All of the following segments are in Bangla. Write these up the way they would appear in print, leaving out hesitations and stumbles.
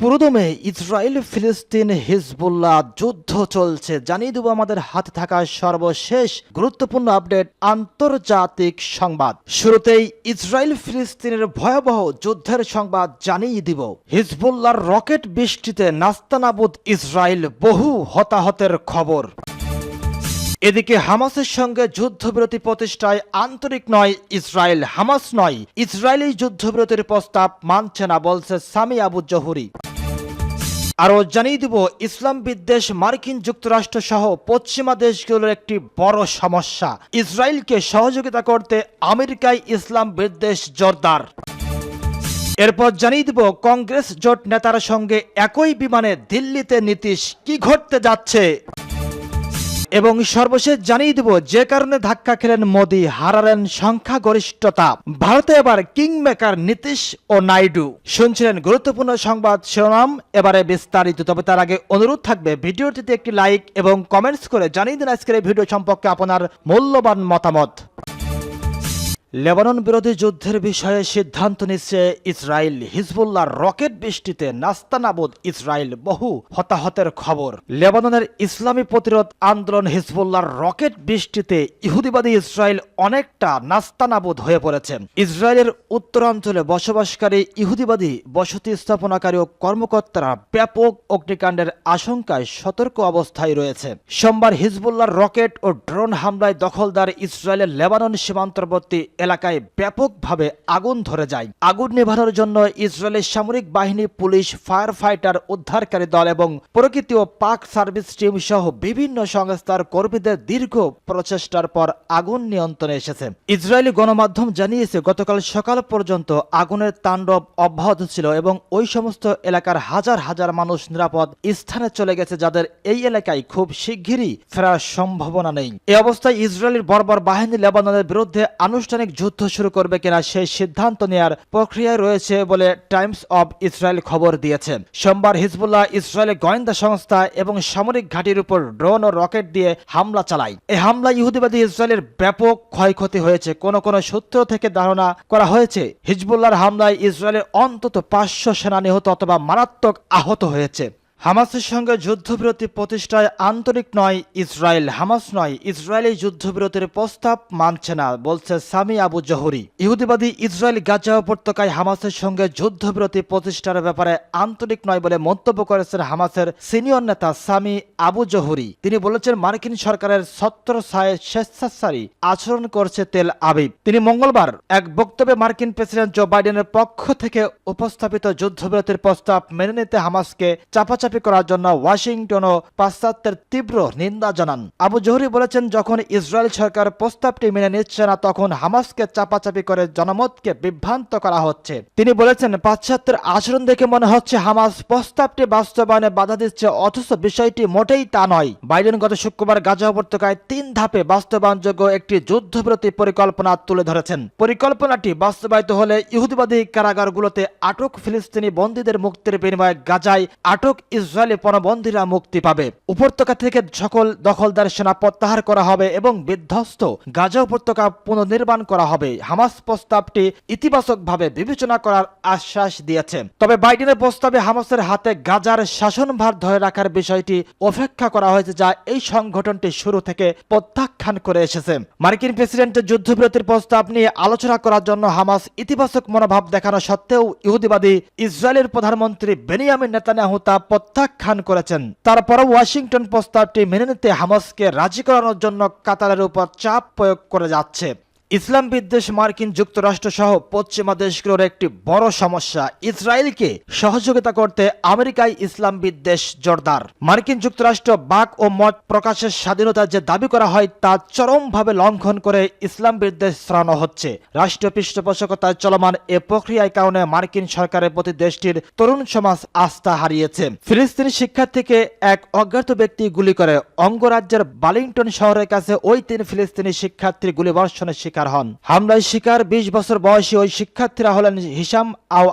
পুরোদমে ইসরায়েল ফিলিস্তিন হিজবুল্লাহ যুদ্ধ চলছে। জানিয়ে দেব আমাদের হাতে থাকা সর্বশেষ গুরুত্বপূর্ণ আপডেট আন্তর্জাতিক সংবাদ। শুরুতেই ইসরায়েল ফিলিস্তিনের ভয়াবহ যুদ্ধের সংবাদ জানিয়ে দিব। হিজবুল্লাহর রকেট বৃষ্টিতে নাস্তানাবুদ ইসরায়েল, বহু হতাহতের খবর। এদিকে হামাসের সঙ্গে যুদ্ধবিরতি প্রতিষ্ঠায় আন্তরিক নয় ইসরায়েল। হামাস নয়, ইসরায়েলি যুদ্ধবিরতির প্রস্তাব মানছে না বলছে সামি আবু জহুরি। আরও জানিয়ে দিব, ইসলাম বিদ্বেষ মার্কিন যুক্তরাষ্ট্র সহ পশ্চিমা দেশগুলোর একটি বড় সমস্যা। ইসরায়েলকে সহযোগিতা করতে আমেরিকায় ইসলাম বিদ্বেষ জোরদার। এরপর জানিয়ে দিব, কংগ্রেস জোট নেতার সঙ্গে একই বিমানে দিল্লিতে নীতিশ, কি ঘটতে যাচ্ছে। এবং সর্বশেষ জানিয়ে দিব, যে কারণে ধাক্কা খেলেন মোদি, হারালেন সংখ্যাগরিষ্ঠতা। ভারতে এবার কিংমেকার নীতিশ ও নাইডু। শুনছিলেন গুরুত্বপূর্ণ সংবাদ শিরোনাম, এবারে বিস্তারিত। তবে তার আগে অনুরোধ থাকবে ভিডিওটিতে একটি লাইক এবং কমেন্টস করে জানিয়ে দিন আজকের এই ভিডিও সম্পর্কে আপনার মূল্যবান মতামত। লেবানন বিরোধী যুদ্ধের বিষয়ে সিদ্ধান্ত নিচ্ছে ইসরায়েল। হিজবুল্লাহর রকেট বৃষ্টিতে নাস্তানাবুদ ইসরায়েল, বহু হতাহতের খবর। লেবাননের ইসলামী প্রতিরোধ আন্দোলন হিজবুল্লাহর রকেট বৃষ্টিতে ইহুদিবাদী ইসরায়েল অনেকটা নাস্তানাবুদ হয়ে পড়েছে। ইসরায়েলের উত্তরাঞ্চলে বসবাসকারী ইহুদিবাদী বসতি স্থাপনাকারী ও কর্মকর্তারা ব্যাপক অগ্নিকাণ্ডের আশঙ্কায় সতর্ক অবস্থায় রয়েছে। সোমবার হিজবুল্লাহর রকেট ও ড্রোন হামলায় দখলদার ইসরায়েলের লেবানন সীমান্তবর্তী এলাকায় ব্যাপকভাবে আগুন ধরে যায়। আগুন নেভানোর জন্য ইসরায়েলের সামরিক বাহিনী, পুলিশ, ফায়ার ফাইটার, উদ্ধারকারী দল এবং প্রকৃতি ও পাক সার্ভিস টিম সহ বিভিন্ন সংস্থার কর্মীদের দীর্ঘ প্রচেষ্টার পর আগুন নিয়ন্ত্রণে এসেছে। ইসরায়েলি গণমাধ্যম জানিয়েছে, গতকাল সকাল পর্যন্ত আগুনের তাণ্ডব অব্যাহত ছিল এবং ওই সমস্ত এলাকার হাজার হাজার মানুষ নিরাপদ স্থানে চলে গেছে, যাদের এই এলাকায় খুব শিগগিরই ফেরার সম্ভাবনা নেই। এই অবস্থায় ইসরায়েলের বর্বর বাহিনী লেবাননের বিরুদ্ধে আনুষ্ঠানিক যুদ্ধ শুরু করবে কিনা সেই সিদ্ধান্ত নেয়ার প্রক্রিয়ায় রয়েছে বলে টাইমস অব ইসরায়েল খবর দিয়েছে। সোমবার হিজবুল্লাহ ইসরায়েলের গোয়েন্দা সংস্থা এবং সামরিক ঘাঁটির উপর ড্রোন ও রকেট দিয়ে হামলা চালায়। এই হামলায় ইহুদিবাদী ইসরায়েলের ব্যাপক ক্ষয়ক্ষতি হয়েছে। কোন কোন সূত্র থেকে ধারণা করা হয়েছে, হিজবুল্লাহর হামলায় ইসরায়েলের অন্তত 500 সেনা নিহত অথবা মারাত্মক আহত হয়েছে। হামাসের সঙ্গে যুদ্ধবিরতি প্রতিষ্ঠায় আন্তরিক নয় ইসরায়েল। হামাস নয়, ইসরায়েলি যুদ্ধবিরতির প্রস্তাব মানছে না বলছে সামি আবু জহুরি। ইহুদিবাদী ইসরায়েল গাজা উপত্যকায় হামাসের সঙ্গে যুদ্ধবিরতি প্রতিষ্ঠার ব্যাপারে আন্তরিক নয় বলে মন্তব্য করেছেন হামাসের সিনিয়র নেতা সামি আবু জহুরি। তিনি বলেছেন, মার্কিন সরকারের ছত্রছায়ায় স্বেচ্ছাচারী আচরণ করছে তেল আবিব। তিনি মঙ্গলবার এক বক্তব্যে মার্কিন প্রেসিডেন্ট জো বাইডেনের পক্ষ থেকে উপস্থাপিত যুদ্ধবিরতির প্রস্তাব মেনে নিতে হামাসকে চাপাচাপি করার জন্য ওয়াশিংটন ও পাশ্চাত্যের তীব্র নিন্দা জানান। আবু জহুরি বলেছেন, যখন ইসরায়েল সরকার প্রস্তাবটি মেনে নিচ্ছে না, তখন হামাসকে চাপাচাপি করে জনমতকে বিভ্রান্ত করা হচ্ছে। তিনি বলেছেন, পাশ্চাত্যের আচরণ দেখে মনে হচ্ছে হামাস প্রস্তাবটি বাস্তবায়নে বাধা দিচ্ছে, অথচ বিষয়টি মোটেই তা নয়। বাইডেন গত শুক্রবার গাজা উপত্যকায় 3 ধাপে বাস্তবায়নযোগ্য একটি যুদ্ধবিরতি পরিকল্পনা তুলে ধরেছেন। পরিকল্পনাটি বাস্তবায়িত হলে ইহুদিবাদী কারাগারগুলোতে আটক ফিলিস্তিনি বন্দীদের মুক্তির বিনিময়ে গাজায় আটক ইসরায়েলি পণবন্দীরা মুক্তি পাবে। উপত্যকা থেকে সকল দখলদার সেনা প্রত্যাহার করা হবে এবং বিধ্বস্ত গাজা উপত্যকা পুনর্নির্মাণ করা হবে। হামাস প্রস্তাবটি ইতিবাচকভাবে বিবেচনা করার আশ্বাস দিয়েছে। তবে বাইডেনের প্রস্তাবে হামাসের হাতে গাজার শাসনভার ধরে রাখার বিষয়টি উপেক্ষা করা হয়েছে, যা এই সংগঠনটি শুরু থেকে প্রত্যাখ্যান করে এসেছে। মার্কিন প্রেসিডেন্টের যুদ্ধবিরতির প্রস্তাব নিয়ে আলোচনা করার জন্য হামাস ইতিবাচক মনোভাব দেখানো সত্ত্বেও ইহুদিবাদী ইসরায়েলের প্রধানমন্ত্রী বেনিয়ামিন নেতানিয়াহু তা প্রত্যাখ্যান করেছেন। তারপরও ওয়াশিংটন প্রস্তাবটি মেনে নিতে হামাসকে রাজি করানোর জন্য কাতারের উপর চাপ প্রয়োগ করে যাচ্ছে। ইসলাম বিদ্বেষ মার্কিন যুক্তরাষ্ট্র সহ পশ্চিমা দেশগুলোর একটি বড় সমস্যা। ইসরায়েলকে সহযোগিতা করতে আমেরিকায় ইসলাম বিদ্বেষ জোরদার। মার্কিন যুক্তরাষ্ট্র বাক ও মত প্রকাশের স্বাধীনতা যে দাবি করা হয় তা চরমভাবে লঙ্ঘন করে ইসলাম বিদ্বেষ ছড়ানো হচ্ছে। রাষ্ট্রীয় পৃষ্ঠপোষকতায় চলমান এ প্রক্রিয়ার কারণে মার্কিন সরকারের প্রতি দেশটির তরুণ সমাজ আস্থা হারিয়েছে। ফিলিস্তিনি শিক্ষার্থীকে এক অজ্ঞাত ব্যক্তি গুলি করে অঙ্গরাজ্যের বার্লিংটন শহরের কাছে ওই 3 ফিলিস্তিনি শিক্ষার্থীর গুলিবর্ষণের শিকার শিকার হন। হামলায় শিকার 20 বছর বয়সী ওই শিক্ষার্থীরা হলেন হিসাম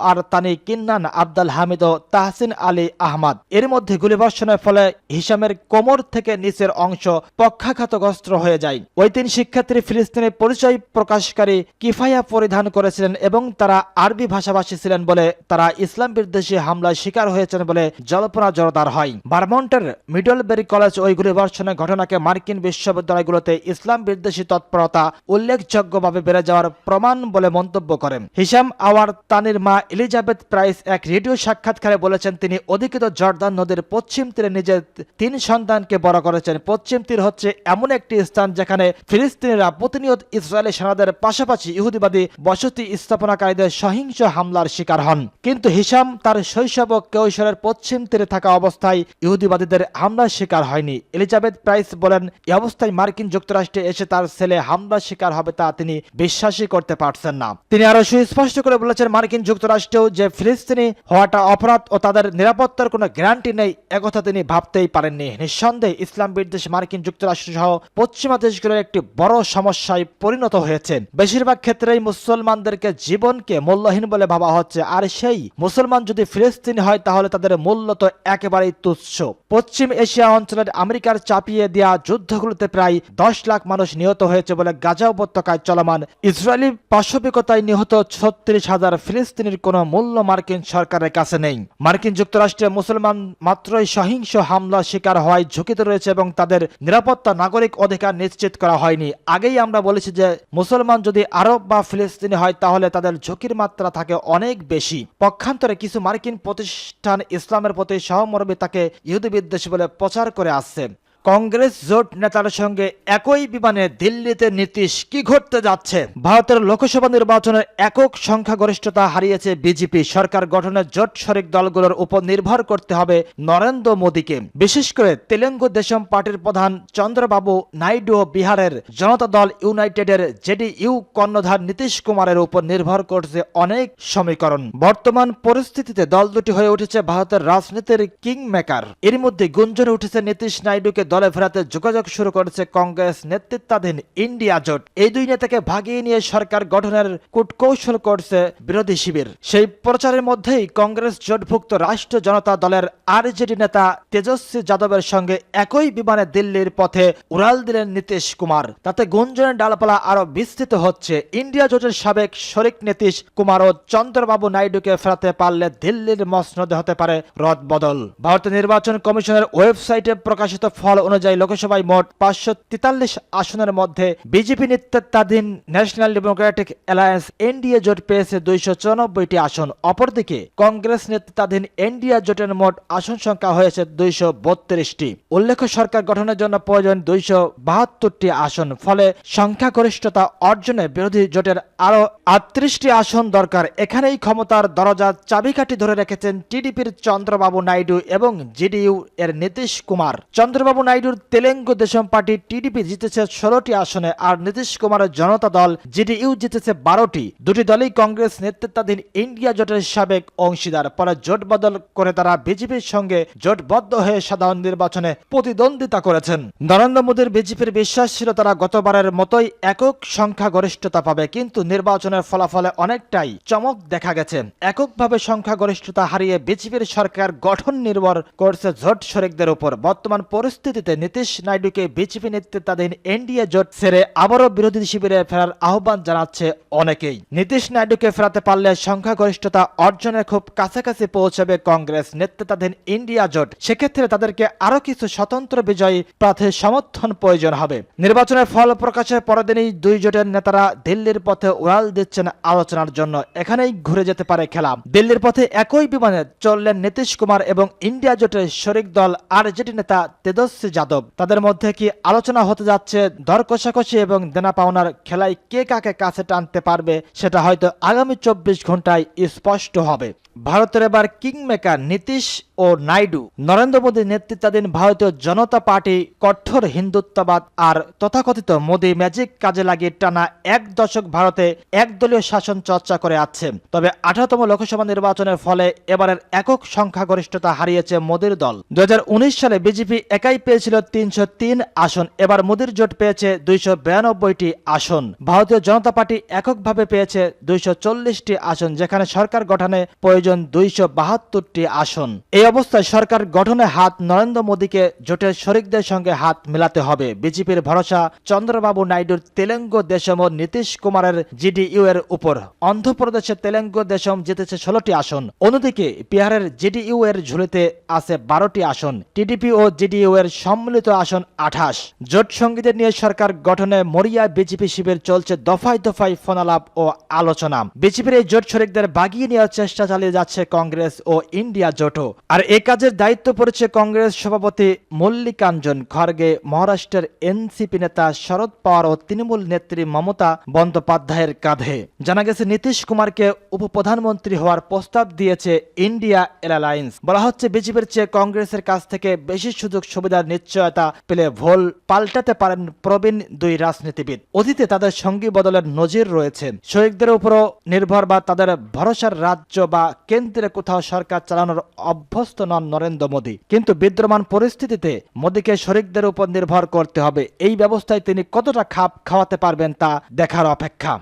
আর তানি, কিন্নান, আব্দুল হামিদ ও তাহসিন আলী আহমদ। এর মধ্যে গুলিবর্ষণের ফলে হিসামের কোমর থেকে নিচের অংশ পক্ষাঘাতগ্রস্ত হয়ে যায়। ওই 3 শিক্ষার্থী ফিলিস্তিনের পরিচয় প্রকাশকারী কিফায়া পরিধান করেছিলেন এবং তারা আরবি ভাষাভাষী ছিলেন বলে তারা ইসলাম বিদ্বেষী হামলায় শিকার হয়েছেন বলে জল্পনা জোরদার হয়। ভারমন্টের মিডলবেরি কলেজ ওই গুলিবর্ষণের ঘটনাকে মার্কিন বিশ্ববিদ্যালয়গুলোতে ইসলাম বিদ্বেষী তৎপরতা উল্লেখযোগ্যভাবে বেড়ে যাওয়ার প্রমাণ বলে মন্তব্য করেন। হিসাম আর তানির মা এলিজাবেথ প্রাইস এক রেডিও সাক্ষাৎকারে বলেছেন তিনি অধিকৃত জর্দান নদীর পশ্চিম তীরে নিজের 3 সন্তানকে বড় করেছেন। পশ্চিম তীর হচ্ছে এমন একটি স্থান যেখানে ফিলিস্তিনিরা প্রতিনিয়ত ইসরায়েলি সেনাদের পাশাপাশি ইহুদিবাদী বসতি স্থাপনাকারীদের সহিংস হামলার শিকার হন। কিন্তু হিসাম তার শৈশব ও কৈশোরের পশ্চিম তীরে থাকা অবস্থায় ইহুদিবাদীদের হামলার শিকার হয়নি। এলিজাবেথ প্রাইস বলেন, এই অবস্থায় মার্কিন যুক্তরাষ্ট্রে এসে তার ছেলে হামলার শিকার হবে তা তিনি বিশ্বাসই করতে পারছেন না। তিনি আরো সুস্পষ্ট করে বলেছেন, মার্কিন যুক্তরাষ্ট্রেও যে ফিলিস্তিনি হওয়াটা অপরাধ ও তাদের নিরাপত্তার কোনো গ্যারান্টি নেই একথা তিনি ভাবতেই পারেননি। নিঃসন্দেহে ইসলাম বিদ্বেষ মার্কিন যুক্তরাষ্ট্র সহ পশ্চিমা দেশগুলোর একটি বড় সমস্যায় পরিণত হয়েছে। বেশিরভাগ ক্ষেত্রেই মুসলমানদেরকে জীবনকে মূল্যহীন বলে ভাবা হচ্ছে, আর সেই মুসলমান যদি ফিলিস্তিনি হয় তাহলে তাদের মূল্য তো একেবারেই তুচ্ছ। পশ্চিম এশিয়া অঞ্চলের আমেরিকার চাপিয়ে দেওয়া যুদ্ধগুলোতে প্রায় 10 লাখ মানুষ নিহত হয়েছে বলে গাজা উপত্যকায় চলমান ইসরায়েলি পাশবিকতায় নিহত 36,000 ফিলিস্তিনির কোনো মূল্য মার্কিন সরকারের কাছে নেই। মার্কিন যুক্তরাষ্ট্রে মুসলমান মাত্রই সহিংস হামলা শিকার হওয়ায় ঝুঁকিতে রয়েছে এবং তাদের নিরাপত্তা নাগরিক অধিকার নিশ্চিত করা হয়নি। আগেই আমরা বলেছি যে মুসলমান যদি আরব বা ফিলিস্তিনি হয় তাহলে তাদের ঝুঁকির মাত্রা থাকে অনেক বেশি। পক্ষান্তরে কিছু মার্কিন প্রতিষ্ঠান ইসলামের প্রতি সহমর্মিতাকে ইহুদি বিদ্বেষী বলে প্রচার করে আসছে। কংগ্রেস জোট নেতার সঙ্গে একই বিমানে দিল্লিতে নীতিশ, কি ঘটতে যাচ্ছে? ভারতের লোকসভা নির্বাচনের একক সংখ্যাগরিষ্ঠতা হারিয়েছে বিজেপি। সরকার গঠনের জোট শরিক দলগুলোর উপর নির্ভর করতে হবে নরেন্দ্র মোদীকে। বিশেষ করে তেলেঙ্গু দেশম পার্টির প্রধান চন্দ্রবাবু নাইডু ও বিহারের জনতা দল ইউনাইটেডের জেডিইউ কর্ণধার নীতিশ কুমারের উপর নির্ভর করছে অনেক সমীকরণ। বর্তমান পরিস্থিতিতে দল দুটি হয়ে উঠেছে ভারতের রাজনীতির কিং মেকার। এর মধ্যে গুঞ্জনে উঠেছে নীতিশ নাইডুকে দলে ফেরাতে যোগাযোগ শুরু করেছে কংগ্রেস নেতৃত্বাধীন ইন্ডিয়া জোট। এই 2 নেতাকে ভাগিয়ে নিয়ে সরকার গঠনের কূটকৌশল করছে বিরোধী শিবির। সেই প্রচারের মধ্যেই কংগ্রেস জোটভুক্ত রাষ্ট্র জনতা দলের আরজেডি নেতা তেজস্বী যাদবের সঙ্গে একই বিমানে দিল্লির পথে উড়াল দিলেন নীতিশ কুমার। তাতে গুঞ্জনের ডালপালা আরো বিস্তৃত হচ্ছে। ইন্ডিয়া জোটের সাবেক শরিক নীতিশ কুমার ও চন্দ্রবাবু নাইডুকে ফেরাতে পারলে দিল্লির মসনদে হতে পারে রদবদল। ভারতের নির্বাচন কমিশনের ওয়েবসাইটে প্রকাশিত ফল অনুযায়ী লোকসভায় মোট 543 আসনের মধ্যে বিজেপি নেতৃত্বাধীন ন্যাশনাল ডেমোক্রেটিক অ্যালায়েন্স এনডিএ জোট পেয়েছে 294টি আসন। অপরদিকে কংগ্রেস নেতৃত্বাধীন এনডিএ জোটের মোট আসন সংখ্যা হয়েছে 232টি। উল্লেখ্য, সরকার গঠনের জন্য প্রয়োজন 272টি আসন। ফলে সংখ্যাগরিষ্ঠতা অর্জনে বিরোধী জোটের আরো 38টি আসন দরকার। এখানেই ক্ষমতার দরজা চাবিকাঠি ধরে রেখেছেন টিডিপির চন্দ্রবাবু নাইডু এবং জেডিইউ এর নীতিশ কুমার। চন্দ্রবাবু নাইডুর তেলেঙ্গু দেশম পার্টি টিডিপি জিতেছে 16টি আসনে আর নীতিশ কুমারের জনতা দল জেডিইউ জিতেছে 12টি। দুটি দলই কংগ্রেস নেতৃত্বাধীন ইন্ডিয়া জোটের সাবেক অংশীদার। পরে জোট বদল করে তারা বিজেপির সঙ্গে জোটবদ্ধ হয়ে সাধারণ নির্বাচনে প্রতিদ্বন্দ্বিতা করেছেন। নরেন্দ্র মোদীর বিজেপির বিশ্বাস ছিল তারা গতবারের মতোই একক সংখ্যাগরিষ্ঠতা পাবে, কিন্তু নির্বাচনের ফলাফলে অনেকটাই চমক দেখা গেছে। এককভাবে সংখ্যাগরিষ্ঠতা হারিয়ে বিজেপির সরকার গঠন নির্ভর করছে জোট শরিকদের উপর। বর্তমান পরিস্থিতিতে নীতিশ নাইডুকে বিজেপি নেতৃত্বাধীন এনডিএ জোট ছেড়ে আবারও বিরোধী শিবিরে ফেরার আহ্বান জানাচ্ছে অনেকেই। নীতিশ নাইডুকে ফেরাতে পারলে সংখ্যাগরিষ্ঠতা অর্জনের খুব কাছাকাছি পৌঁছাবে কংগ্রেস নেতৃত্বাধীন ইন্ডিয়া জোট। সেক্ষেত্রে তাদেরকে আরো কিছু স্বতন্ত্র বিজয়ী প্রার্থীর সমর্থন প্রয়োজন হবে। নির্বাচনের ফল প্রকাশের পরদিনই 2 জোটের নেতারা দিল্লির পথে উড়াল দিচ্ছেন আলোচনার জন্য। এখানেই ঘুরে যেতে পারে খেলা। দিল্লির পথে একই বিমানে চললেন নীতিশ কুমার এবং ইন্ডিয়া জোটের শরিক দল আরজেডি নেতা তেজস্বী যাদব। তাদের মধ্যে কি আলোচনা হতে যাচ্ছে দর কষাকষি এবং দেনা পাওনার খেলায় কে কাকে কাছে টানতে পারবে সেটা হয়তো আগামী 24 ঘন্টায় স্পষ্ট হবে। ভারতের এবার কিংমেকার নীতিশ ও নাইডু। নরেন্দ্র মোদীর নেতৃত্বাধীন ভারতীয় জনতা পার্টি কঠোর হিন্দুত্ববাদ আর তথাকথিত মোদী ম্যাজিক কাজে লাগিয়ে টানা এক দশক ভারতে একদলীয় শাসন চর্চা করে আসছে। তবে 18তম লোকসভা নির্বাচনের ফলে এবারের একক সংখ্যাগরিষ্ঠতা হারিয়েছে মোদীর দল। 2019 সালে বিজেপি একাই পেয়েছিল 303 আসন, এবার মোদীর জোট পেয়েছে 292টি আসন। ভারতীয় জনতা পার্টি এককভাবে পেয়েছে 240টি আসন, যেখানে সরকার গঠনে প্রয়োজন 272টি আসন। এই অবস্থায় সরকার গঠনে হাত নরেন্দ্র মোদীকে জোটের শরিকদের সঙ্গে হাত মেলাতে হবে। বিজেপির ভরসা চন্দ্রবাবু নাইডুর তেলেঙ্গু দেশম ও নীতিশ কুমারের জিডিইউ এর উপর। অন্ধ্রপ্রদেশে তেলেঙ্গু দেশম জিতেছে 16টি আসন। অন্যদিকে বিহারের জিডিইউ এর ঝুলিতে আছে 12টি আসন। টিডিপি ও জিডিইউ এর সম্মিলিত আসন 28। জোট সঙ্গীদের নিয়ে সরকার গঠনে মরিয়া বিজেপি শিবির চলছে দফায় দফায় ফোনালাপ ও আলোচনা। বিজেপির এই জোট শরিকদের বাগিয়ে নেওয়ার চেষ্টা চালিয়ে যাচ্ছে কংগ্রেস ও ইন্ডিয়া জোটও। আর এই কাজের দায়িত্ব পড়েছে কংগ্রেস সভাপতি মল্লিকার্জুন খড়গে, মহারাষ্ট্রের এনসিপি নেতা শরদ পাওয়ার ও তৃণমূল নেত্রী মমতা বন্দ্যোপাধ্যায়ের কাঁধে। জানা গেছে নীতিশ কুমারকে উপপ্রধানমন্ত্রী হওয়ার প্রস্তাব দিয়েছে ইন্ডিয়া এলায়েন্স। বলা হচ্ছে বিজেপির চেয়ে কংগ্রেসের কাছ থেকে বেশি সুযোগ সুবিধার নিশ্চয়তা পেলে ভোল পাল্টাতে পারেন প্রবীণ দুই রাজনীতিবিদ। অতীতে তাদের সঙ্গী বদলের নজির রয়েছে। শরিকদের উপরও নির্ভর বা তাদের ভরসার রাজ্য বা কেন্দ্রে কোথাও সরকার চালানোর অভ্যস্ত নন নরেন্দ্র মোদী। কিন্তু বিদ্যমান পরিস্থিতিতে মোদীকে শরিকদের উপর নির্ভর করতে হবে। এই ব্যবস্থায় তিনি কতটা খাপ খাওয়াতে পারবেন তা দেখার অপেক্ষা।